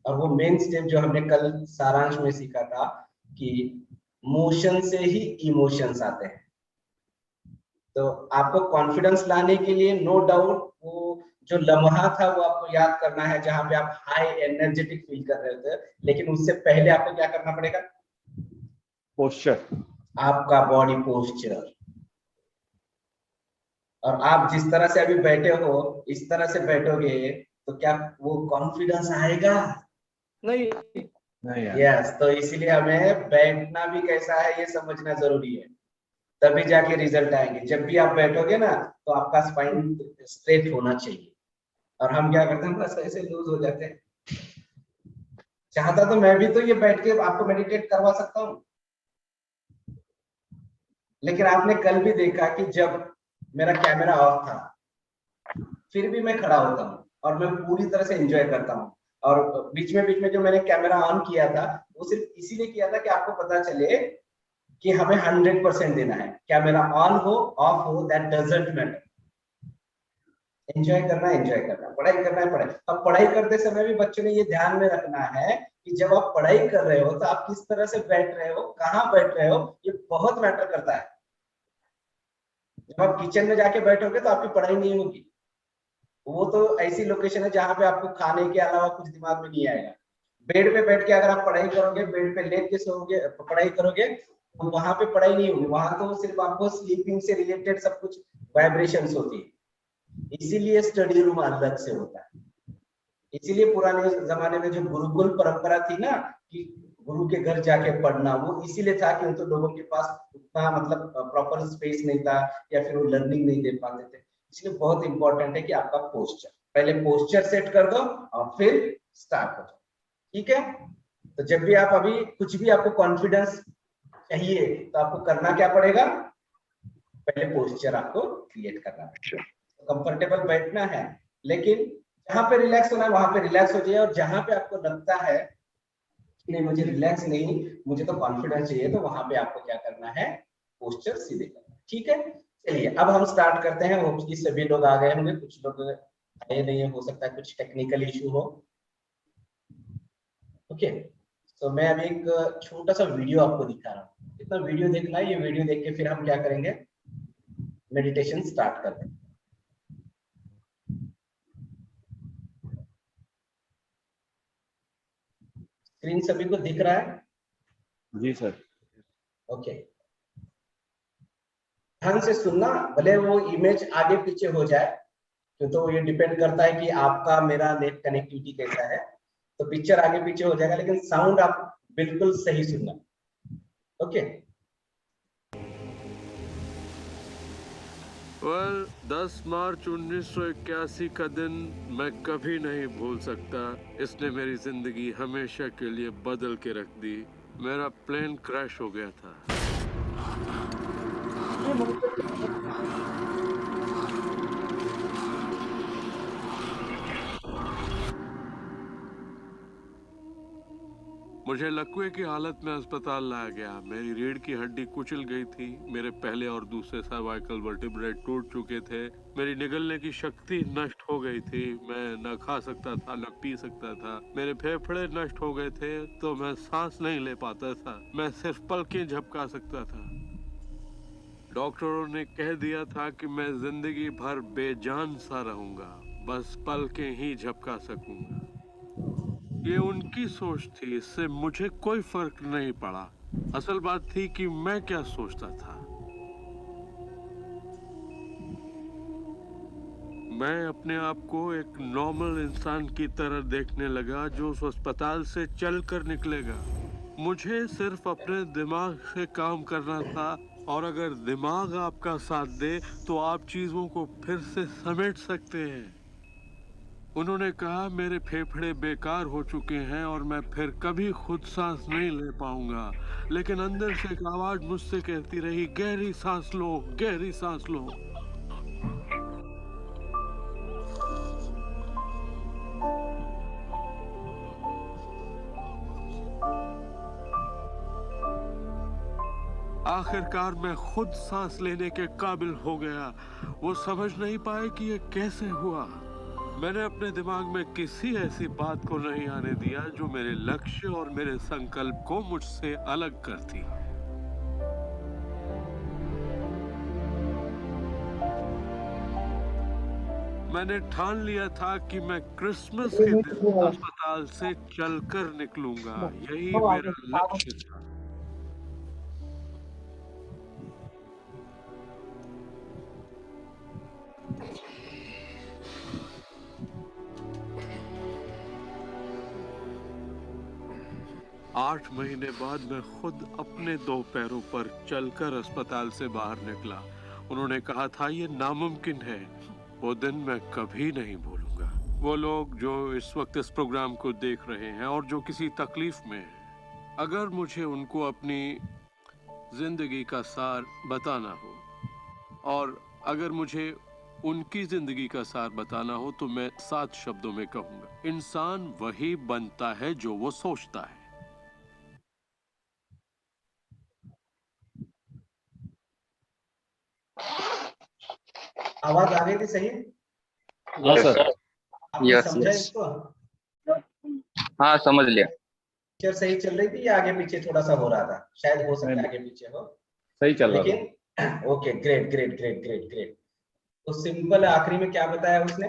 और वो main step जो हमने कल सारांश में सीखा था कि मोशन से ही इमोशंस आते हैं। तो आपको कॉन्फिडेंस लाने के लिए नो डाउट वो जो लम्हा था वो आपको याद करना है जहां पे आप हाई एनर्जेटिक फील कर रहे थे, लेकिन उससे पहले आपको क्या करना पड़ेगा? पोस्चर, आपका बॉडी पोस्चर। और आप जिस तरह से अभी बैठे हो इस तरह से बैठोगे तो क्या वो कॉन्फिडेंस आएगा? नहीं नहीं यार। यस, तो इसीलिए हमें बैठना भी कैसा है ये समझना जरूरी है, तभी जाके रिजल्ट आएंगे। जब भी आप बैठोगे ना तो आपका स्पाइन स्ट्रेट होना चाहिए, और हम क्या करते हैं बस ऐसे लूज हो जाते हैं। चाहता तो मैं भी तो ये बैठ के आपको मेडिटेट करवा सकता हूँ, लेकिन आपने कल भी देखा कि जब मेरा कैमरा ऑफ था फिर भी मैं खड़ा होता हूँ और मैं पूरी तरह से एंजॉय करता हूँ। और बीच में जो मैंने कैमरा ऑन किया था वो सिर्फ इसीलिए किया था कि आपको पता चले कि हमें 100% देना है। कैमरा ऑन हो ऑफ हो दैट डजंट मैटर, एंजॉय करना, पढ़ाई करना है पढ़ाई। अब पढ़ाई करते समय भी बच्चों ने ये ध्यान में रखना है कि जब आप पढ़ाई कर रहे हो तो आप किस तरह से बैठ रहे हो, कहाँ बैठ रहे हो, ये बहुत मैटर करता है। जब आप किचन में जाके बैठोगे तो आपकी पढ़ाई नहीं होगी, वो तो ऐसी लोकेशन है जहां पे आपको खाने के अलावा कुछ दिमाग में नहीं आएगा। बेड पे बैठ के अगर आप पढ़ाई करोगे, बेड पे लेट के सोओगे पढ़ाई करोगे तो वहां पे पढ़ाई नहीं होगी, वहां तो सिर्फ आपको स्लीपिंग से रिलेटेड सब कुछ वाइब्रेशंस होती है। इसीलिए स्टडी रूम अलग से होता है। इसीलिए पुराने जमाने में जो गुरुकुल परंपरा थी ना कि गुरु के घर जाके पढ़ना, वो इसीलिए था कि तो लोगों के पास उतना मतलब प्रॉपर स्पेस नहीं था या फिर वो लर्निंग नहीं दे पाते थे। इसलिए बहुत इंपॉर्टेंट है कि आपका पोस्चर, पहले पोस्चर सेट कर दो और फिर स्टार्ट हो जाओ। ठीक है, तो जब भी आप अभी कुछ भी आपको कॉन्फिडेंस चाहिए तो आपको करना क्या पड़ेगा? पहले पोस्चर आपको क्रिएट करना है। कंफर्टेबल बैठना है, लेकिन जहां पे रिलैक्स होना है वहां पे रिलैक्स हो जाइए, और जहां पे आपको लगता है कि नहीं मुझे रिलैक्स नहीं, मुझे तो कॉन्फिडेंस चाहिए, तो वहां पे आपको क्या करना है? पोस्चर सीधे करना है। ठीक है, चलिए अब हम स्टार्ट करते हैं। होपफुली सभी लोग आ गए होंगे, कुछ लोग आए नहीं है, हो सकता है कुछ टेक्निकल इशू हो। ओके, तो मैं अभी एक छोटा सा वीडियो आपको दिखा रहा हूँ। इतना वीडियो देखना है, ये वीडियो देख के फिर हम क्या करेंगे? मेडिटेशन स्टार्ट करते हैं। स्क्रीन सभी को दिख रहा है? जी सर। ओके, ध्यान से सुनना, भले वो इमेज आगे पीछे हो जाए तो ये डिपेंड करता है कि आपका मेरा नेट कनेक्टिविटी कैसा है। तो पिक्चर आगे पीछे हो जाएगा लेकिन साउंड आप बिल्कुल सही सुनना। ओके, 10 मार्च 1981 का दिन मैं कभी नहीं भूल सकता। इसने मेरी जिंदगी हमेशा के लिए बदल के रख दी। मेरा प्लेन क्रैश हो गया था। मुझे लकवे की हालत में अस्पताल लाया गया। मेरी रीढ़ की हड्डी कुचल गई थी। मेरे पहले और दूसरे सर्वाइकल वर्टिब्रे टूट चुके थे। मेरी निगलने की शक्ति नष्ट हो गई थी। मैं न खा सकता था न पी सकता था। मेरे फेफड़े नष्ट हो गए थे तो मैं सांस नहीं ले पाता था। मैं सिर्फ पलकें झपका सकता था। डॉक्टरों ने कह दिया था कि मैं जिंदगी भर बेजान सा रहूंगा, बस पलकें ही झपका सकूंगा। ये उनकी सोच थी, इससे मुझे कोई फर्क नहीं पड़ा। असल बात थी कि मैं क्या सोचता था। मैं अपने आप को एक नॉर्मल इंसान की तरह देखने लगा जो उस अस्पताल से चलकर निकलेगा। मुझे सिर्फ अपने दिमाग से काम करना था, और अगर दिमाग आपका साथ दे तो आप चीजों को फिर से समेट सकते हैं। उन्होंने कहा मेरे फेफड़े बेकार हो चुके हैं और मैं फिर कभी खुद सांस नहीं ले पाऊंगा, लेकिन अंदर से एक आवाज मुझसे कहती रही, गहरी सांस लो, गहरी सांस लो। आखिरकार मैं खुद सांस लेने के काबिल हो गया। वो समझ नहीं पाए कि ये कैसे हुआ। मैंने अपने दिमाग में किसी ऐसी बात को नहीं आने दिया जो मेरे लक्ष्य और मेरे संकल्प को मुझसे अलग करती। मैंने ठान लिया था कि मैं क्रिसमस के दिन अस्पताल से चलकर निकलूंगा। यही मेरा लक्ष्य था। आठ महीने बाद मैं खुद अपने 2 पैरों पर चलकर अस्पताल से बाहर निकला। उन्होंने कहा था ये नामुमकिन है। वो दिन मैं कभी नहीं भूलूंगा। वो लोग जो इस वक्त इस प्रोग्राम को देख रहे हैं और जो किसी तकलीफ में हैं, अगर मुझे उनको अपनी जिंदगी का सार बताना हो और अगर मुझे उनकी जिंदगी का सार बताना हो तो मैं 7 शब्दों में कहूंगा, इंसान वही बनता है जो वो सोचता है। आवाज आ गई थी सही? हाँ सर। आपने यस समझा यस, इसको? हाँ समझ लिया। पिक्चर सही चल रही थी या आगे पीछे थोड़ा सा हो रहा था? शायद हो सकता है आगे पीछे हो, सही चल रहा था। लेकिन okay, great great great great great. तो सिंपल आखिरी में क्या बताया उसने?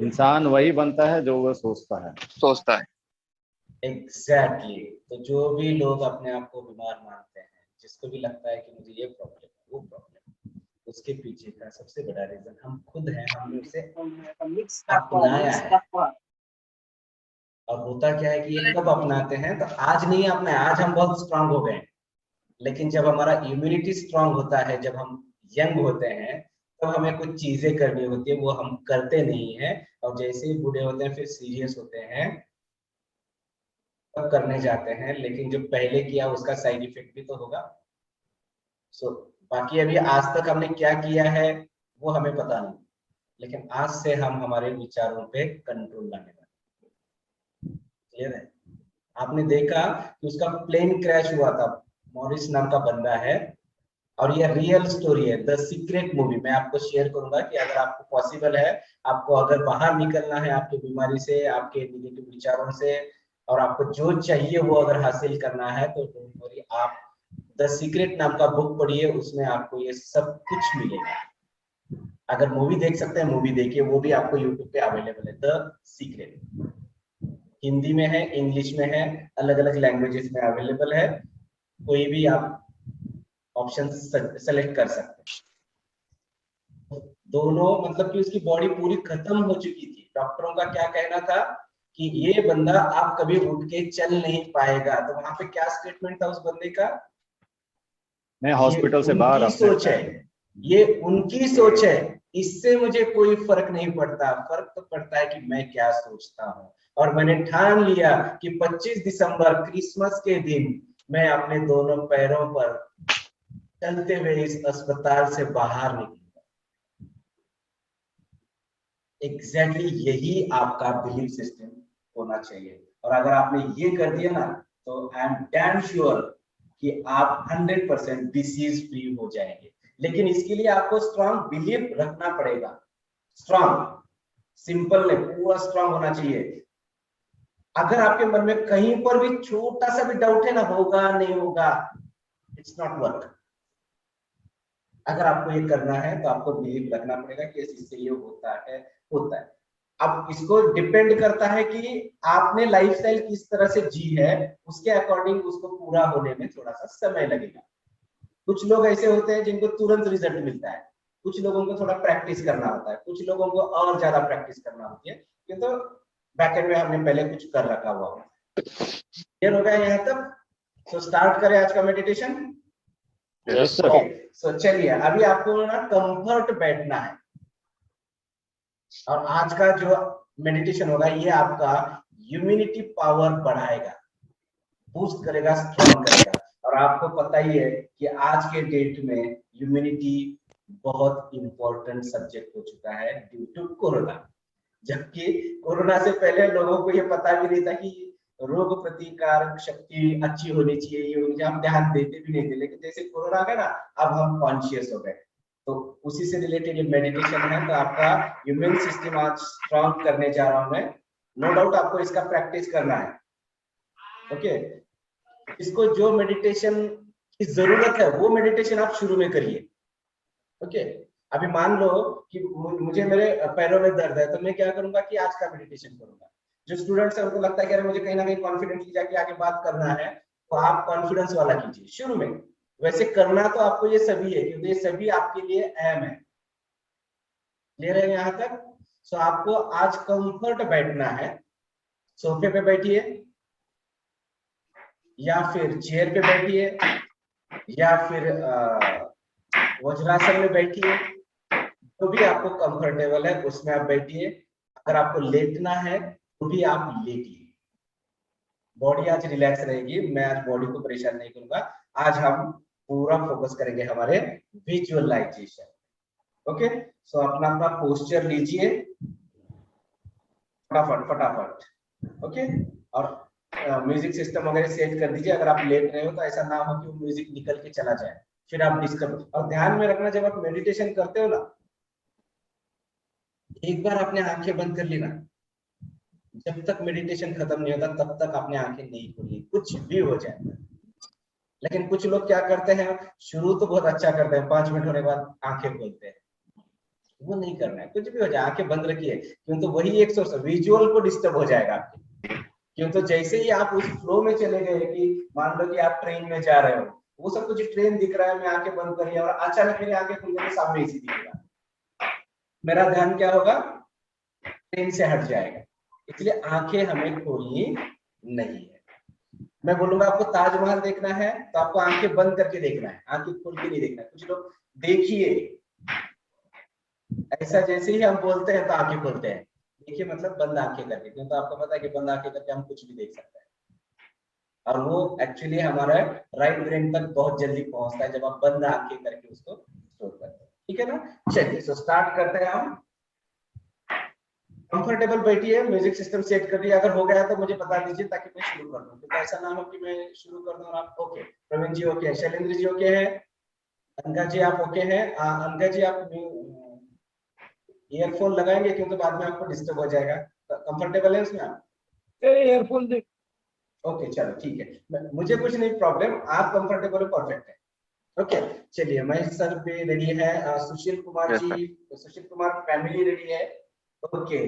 इंसान वही बनता है जो वह सोचता है। सोचता है। एग्जैक्टली। तो जो भी लोग अपने आप को बीमार मानते हैं, जिसको भी लगता है कि मुझे ये प्रॉब्लम है वो प्रॉब्लम, उसके पीछे का सबसे बड़ा रीजन हम खुद हैं। हमने उसे अपनाया है। और होता क्या है कि ये कब अपनाते हैं? तो आज नहीं अपनाया, आज हम बहुत स्ट्रांग हो गए, लेकिन जब हमारा इम्यूनिटी स्ट्रांग होता है, जब हम यंग होते हैं, तब हमें कुछ चीजें करनी होती है, वो हम करते नहीं है। और जैसे ही बूढ़े होते हैं फिर सीरियस होते हैं, तब करने जाते हैं, लेकिन जो पहले किया उसका साइड इफेक्ट भी तो होगा। सो बाकी अभी आज तक हमने क्या किया है वो हमें पता नहीं, लेकिन आज से हम हमारे विचारों पे कंट्रोल लाने वाले। क्लियर है? आपने देखा कि उसका प्लेन क्रैश हुआ था, मॉरिस नाम का बंदा है, और ये रियल स्टोरी है। द सीक्रेट मूवी मैं आपको शेयर करूंगा कि अगर आपको पॉसिबल है, आपको अगर बाहर निकलना है आपकी बीमारी से, आपके निगेटिव विचारों से, और आपको जो चाहिए वो अगर हासिल करना है, तो डोंट वरी, आप द सीक्रेट नाम का बुक पढ़िए, उसमें आपको ये सब कुछ मिलेगा। अगर मूवी देख सकते हैं मूवी देखिए, वो भी आपको यूट्यूब पे अवेलेबल है, द सीक्रेट। हिंदी में है, इंग्लिश में है, अलग अलग लैंग्वेजेस में अवेलेबल है, कोई भी आप ऑप्शन सेलेक्ट कर सकते हैं। दोनों मतलब कि उसकी बॉडी पूरी खत्म हो चुकी थी। डॉक्टरों का क्या कहना था कि ये बंदा आप कभी उठ के चल नहीं पाएगा। तो वहां पे क्या स्टेटमेंट था उस बंदे का? मैं हॉस्पिटल से बाहर उनकी अपने सोच है, ये उनकी सोच है, इससे मुझे कोई फर्क नहीं पड़ता। फर्क तो पड़ता है कि मैं क्या सोचता हूँ। और मैंने ठान लिया कि 25 दिसंबर क्रिसमस के दिन मैं अपने दोनों पैरों पर चलते हुए इस अस्पताल से बाहर निकलूंगा। एग्जैक्टली यही आपका बिलीफ सिस्टम होना चाहिए। और अगर आपने ये कर दिया ना, तो आई एम डैम श्योर कि आप 100% डिसीज फ्री हो जाएंगे। लेकिन इसके लिए आपको स्ट्रांग बिलीफ रखना पड़ेगा। स्ट्रांग, सिंपल नहीं, पूरा स्ट्रांग होना चाहिए। अगर आपके मन में कहीं पर भी छोटा सा भी डाउट है ना, होगा नहीं होगा, इट्स नॉट वर्क। अगर आपको ये करना है तो आपको बिलीव रखना पड़ेगा कि इससे ये होता है, होता है। अब इसको डिपेंड करता है कि आपने लाइफस्टाइल किस तरह से जी है, उसके अकॉर्डिंग उसको पूरा होने में थोड़ा सा समय लगेगा। कुछ लोग ऐसे होते हैं जिनको तुरंत रिजल्ट मिलता है, कुछ लोगों को थोड़ा प्रैक्टिस करना होता है, कुछ लोगों को और ज्यादा प्रैक्टिस करना होती है। ये तो बैकएंड में हमने पहले कुछ कर रखा हुआ है। क्लियर हो गया यहाँ तक? तो स्टार्ट करें आज का मेडिटेशन। Yes sir. सो चलिए, अभी आपको ना कंफर्ट बैठना है। और आज का जो मेडिटेशन होगा ये आपका इम्यूनिटी पावर बढ़ाएगा, बूस्ट करेगा, स्ट्रॉन्ग करेगा। और आपको पता ही है कि आज के डेट में इम्यूनिटी बहुत इंपॉर्टेंट सब्जेक्ट हो चुका है ड्यू टू कोरोना। जबकि कोरोना से पहले लोगों को ये पता भी नहीं था कि रोग प्रतिकारक शक्ति अच्छी होनी चाहिए, ये होनी चाहिए, हम ध्यान देते भी नहीं थे। लेकिन जैसे कोरोना आ गया ना, अब हम कॉन्शियस हो गए। तो उसी से रिलेटेड ये मेडिटेशन है। तो आपका इम्यून सिस्टम आज स्ट्रॉन्ग करने जा रहा हूं मैं। नो डाउट आपको इसका प्रैक्टिस करना है। ओके, इसको जो मेडिटेशन की जरूरत है वो मेडिटेशन आप शुरू में करिए। ओके, अभी मान लो कि मुझे मेरे पैरों में दर्द है, तो मैं क्या करूंगा कि आज का मेडिटेशन करूंगा। जो स्टूडेंट्स है उनको लगता है कि अरे मुझे कहीं ना कहीं कॉन्फिडेंटली जाके आगे बात करना है, तो आप कॉन्फिडेंस वाला कीजिए शुरू में। वैसे करना तो आपको ये सभी है, क्योंकि ये सभी आपके लिए अहम है। क्लियर है यहाँ तक? सो आपको आज कंफर्ट बैठना है। सोफे पे बैठिए या फिर चेयर पे बैठिए या फिर वज्रासन में बैठिए, तो भी आपको कंफर्टेबल है उसमें आप बैठिए। अगर आपको लेटना है तो भी आप लेटिए। बॉडी आज रिलैक्स रहेगी। मैं आज बॉडी को परेशान नहीं करूंगा। आज हम पूरा फोकस करेंगे हमारे विजुअलाइजेशन। ओके, सो अपना अपना पोस्चर लीजिए फटाफट फटाफट। ओके, और म्यूजिक सिस्टम वगैरह सेट कर दीजिए। अगर आप लेट रहे हो तो ऐसा ना हो कि वो म्यूजिक निकल के चला जाए, फिर आप डिस्टर्ब। और ध्यान में रखना, जब आप मेडिटेशन करते हो ना, एक बार आपने आंखें बंद कर ली ना, जब तक मेडिटेशन खत्म नहीं होता तब तक आपने आंखें नहीं खोली, कुछ भी हो जाए। लेकिन कुछ लोग क्या करते हैं, शुरू तो बहुत अच्छा करते हैं, 5 मिनट होने के बाद आंखें खोलते हैं। वो नहीं करना है, कुछ भी हो जाए आंखें बंद रखिए। क्यों? तो वही एक सोर्स विजुअल को डिस्टर्ब हो जाएगा आपके। क्यों? तो जैसे ही आप उस फ्लो में चले गए कि मान लो कि आप ट्रेन में जा रहे हो, वो सब कुछ ट्रेन दिख रहा है, मैं आंखें बंद करी और अचानक मेरी आंखें खुल गई, सामने एसी दिखेगा, मेरा ध्यान क्या होगा? ट्रेन से हट जाएगा। इसलिए आंखें हमें खोलनी नहीं है। मैं बोलूंगा आपको ताजमहल देखना है तो आपको आंखें बंद करके देखना है, आंखें खोल के नहीं देखना है। कुछ लोग देखिए ऐसा, जैसे ही हम बोलते हैं तो आंखें खोलते हैं। देखिए मतलब बंद आंखें करके, क्योंकि आपको पता है कि बंद आंखें करके हम कुछ भी देख सकते हैं, और वो एक्चुअली हमारा राइट ब्रेन तक बहुत जल्दी पहुंचता है जब आप बंद आंखें करके उसको स्टोर करते हैं। ठीक है ना? चलिए, सो स्टार्ट करते हैं हम। कंफर्टेबल बैठिए, म्यूजिक सिस्टम सेट कर दिया। अगर हो गया तो मुझे बता दीजिए ताकि मैं शुरू कर दूं, क्योंकि ऐसा ना हो कि मैं शुरू कर दूं और आप ओके। प्रवीण जी ओके, शैलेंद्र जी ओके है, अनका जी आप ओके हैं। अनका जी आप ईयरफोन लगाएंगे क्योंकि बाद में आपको डिस्टर्ब हो जाएगा। कंफर्टेबल है उसमें आप? ईयरफोन दे। ओके चलो ठीक है, मुझे कुछ नहीं प्रॉब्लम, आप कंफर्टेबल हो, परफेक्ट है। ओके चलिए, महेश सर भी रेडी है, सुशील कुमार जी, सुशील कुमार फैमिली रेडी है। ओके,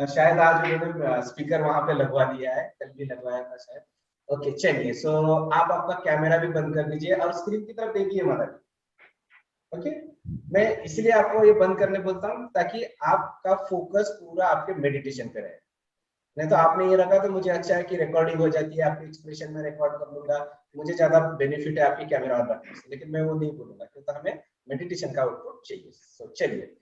शायद आज उन्होंने स्पीकर वहां पे लगवा दिया है, कल भी लगवाया था शायद। ओके चलिए, सो आप आपका कैमरा भी बंद कर दीजिए और स्क्रीन की तरफ देखिए मदद। ओके, मैं इसलिए आपको ये बंद करने बोलता हूँ ताकि आपका फोकस पूरा आपके मेडिटेशन पे रहे। नहीं तो आपने ये रखा तो मुझे अच्छा है कि रिकॉर्डिंग हो जाती है, आपके एक्सप्रेशन में रिकॉर्ड कर लूंगा, मुझे ज्यादा बेनिफिट है आपकी कैमरा ऑन रखने से, लेकिन मैं वो नहीं बोलूंगा क्योंकि हमें मेडिटेशन का आउटपुट चाहिए। सो चलिए,